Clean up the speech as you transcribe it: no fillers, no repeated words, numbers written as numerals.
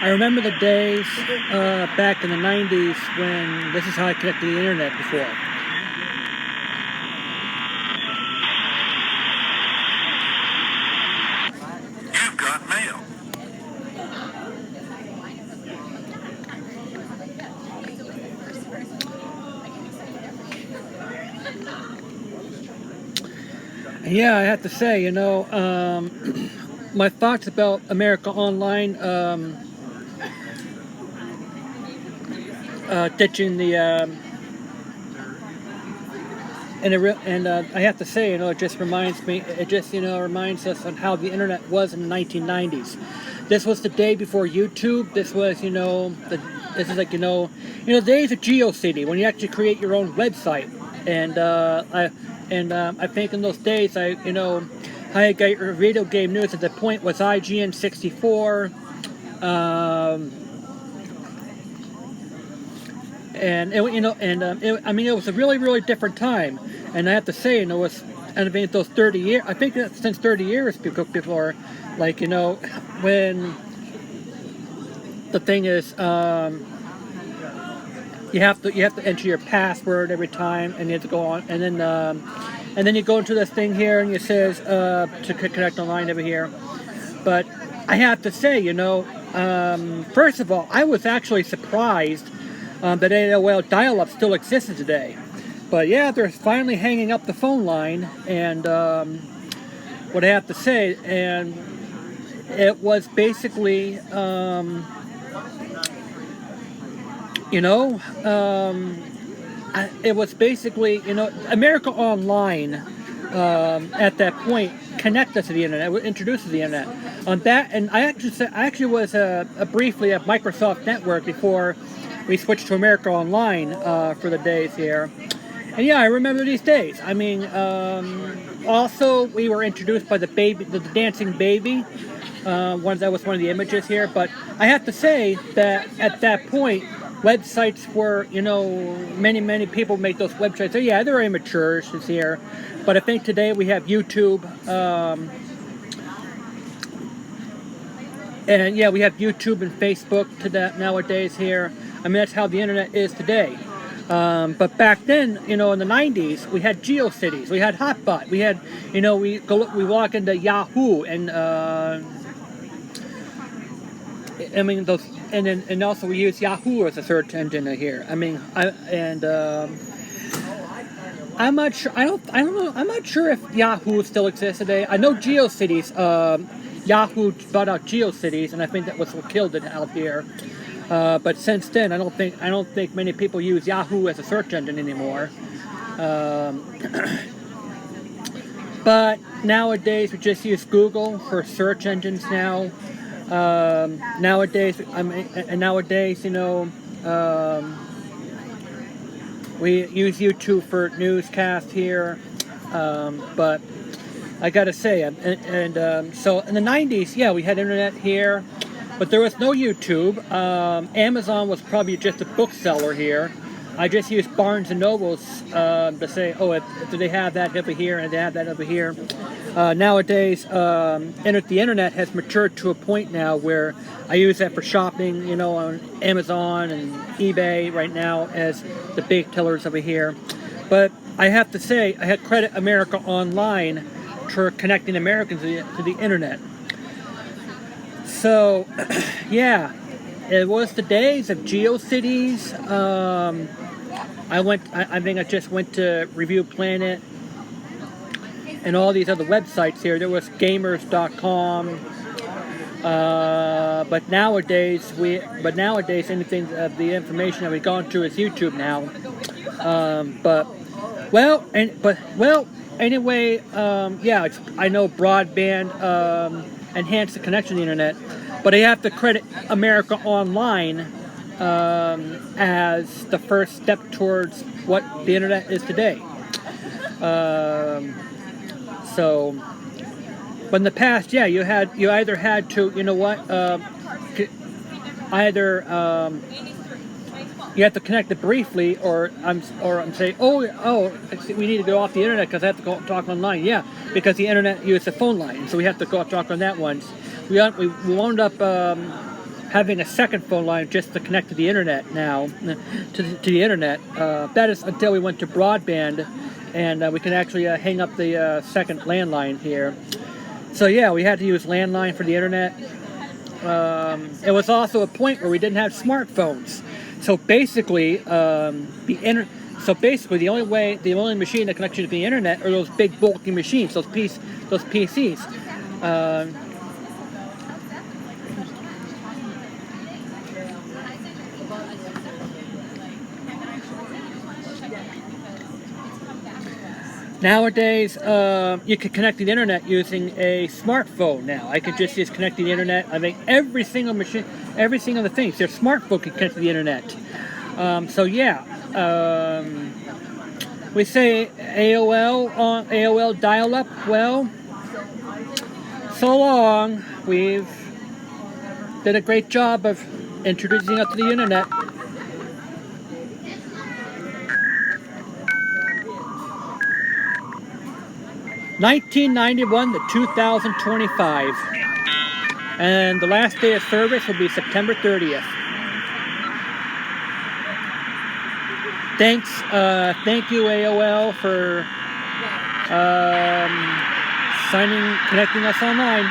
I remember the days back in the 90s when this is how I connected to the internet before. You've got mail. And yeah, I have to say, my thoughts about America Online ditching the and I have to say, it just reminds me. It just reminds us on how the internet was in the 1990s. This was the day before YouTube. This was this is like the days of GeoCity when you actually create your own website. And I think in those days I got your video game news at the point was IGN 64. And it was a really, really different time. And I have to say, those 30 years. I think that since 30 years before, when the thing is, you have to enter your password every time, and you have to go on, and then you go into this thing here, and it says to connect online over here. But I have to say, first of all, I was actually surprised that AOL dial-up still existed today. But yeah, they're finally hanging up the phone line, and what I have to say, and it was basically, it was basically, America Online at that point connect us to the internet, introduce us to the internet. On that, and I actually was briefly at Microsoft Network before we switched to America Online for the days here. And yeah, I remember these days. I mean, also we were introduced by the dancing baby. That was one of the images here. But I have to say that at that point, websites were, many people make those websites. So yeah, they're immature here. But I think today we have YouTube. And yeah, we have YouTube and Facebook nowadays here. I mean, that's how the internet is today. But back then, in the 90s, we had GeoCities, we had Hotbot, we had, we walk into Yahoo and, and also we use Yahoo as a search engine here. I mean, I'm not sure. I don't know. I'm not sure if Yahoo still exists today. I know GeoCities. Yahoo bought out GeoCities, and I think that was what killed it out here. But since then, I don't think many people use Yahoo as a search engine anymore. But nowadays, we just use Google for search engines now. Nowadays, we use YouTube for newscasts here. But I gotta say, so in the 90s, yeah, we had internet here. But there was no YouTube. Amazon was probably just a bookseller here. I just used Barnes & Noble's to say, do they have that over here and they have that over here. Nowadays, the internet has matured to a point now where I use that for shopping, on Amazon and eBay right now as the big tellers over here. But I have to say, I had credit America Online for connecting Americans to the internet. So, yeah, it was the days of GeoCities. I think I just went to Review Planet and all these other websites here. There was gamers.com. But nowadays anything of the information that we've gone through is YouTube now. Anyway, I know broadband enhance the connection to the internet, but I have to credit America Online as the first step towards what the internet is today. But in the past, yeah, you either had to, you have to connect it briefly, or I'm saying, we need to go off the internet because I have to go talk online. Yeah, because the internet uses a phone line, so we have to go talk on that once. We wound up having a second phone line just to connect to the internet now, to the internet. That is until we went to broadband, and we can actually hang up the second landline here. So yeah, we had to use landline for the internet. It was also a point where we didn't have smartphones. So basically, the only machine that connects you to the internet are those big bulky machines, those PCs. Nowadays, you can connect to the internet using a smartphone now. I could just connect to the internet. I think every single machine, every single thing, their smartphone can connect to the internet. So yeah, we say AOL dial-up. Well, so long. We've did a great job of introducing us to the internet. (1991 to 2025), and the last day of service will be September 30th. Thank you AOL for connecting us online.